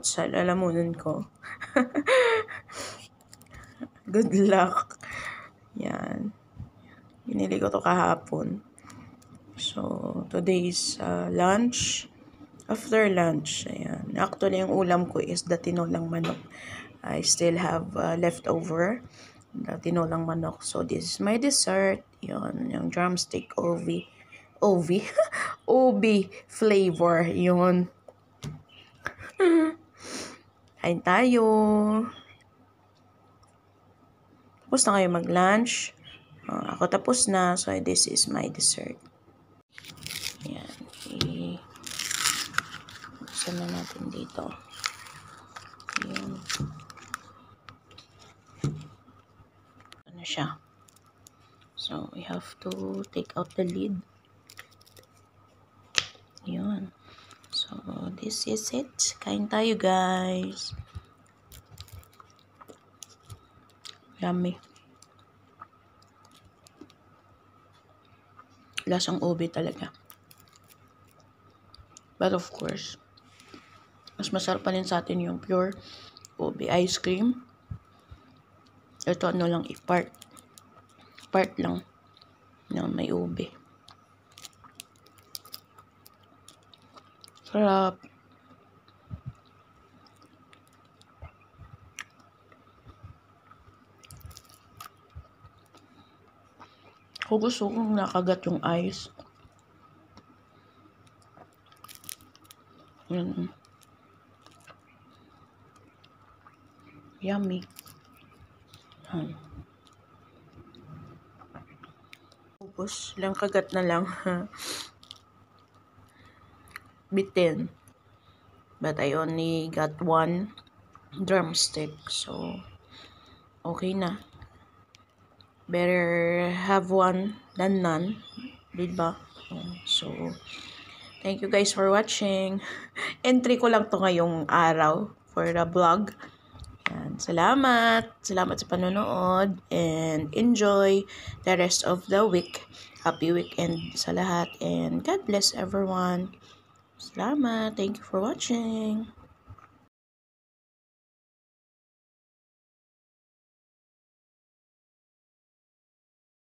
out sa lalamunan ko. Good luck. Yan. Binili ko to kahapon. So, today's lunch. After lunch, ayan. Actually, yung ulam ko is the tinolang manok. I still have leftover the tinolang manok. So, this is my dessert. Yun, yung drumstick obi flavor. Yun. Kain tayo. Tapos na kayo mag-lunch. Ako tapos na. So, this is my dessert. Ayan. Buksan na natin dito. Ayan. Ano siya? So, we have to take out the lid. Ayan. So, this is it. Kain tayo, guys. Yummy. Lasang ube talaga. But of course, mas masarap pa rin sa atin yung pure ube ice cream. Ito ano lang, part lang na may ube. Sarap. Kung gusto kong nakagat yung ice. Yummy. Tapos, lang kagat na lang. Bitin. But I only got one drumstick. So, okay na. Better have one than none. Diba? So, thank you guys for watching. Entry ko lang to ngayong araw for the vlog. Yan. Salamat. Salamat sa panonood. And enjoy the rest of the week. Happy weekend sa lahat. And God bless everyone. Salamat. Thank you for watching.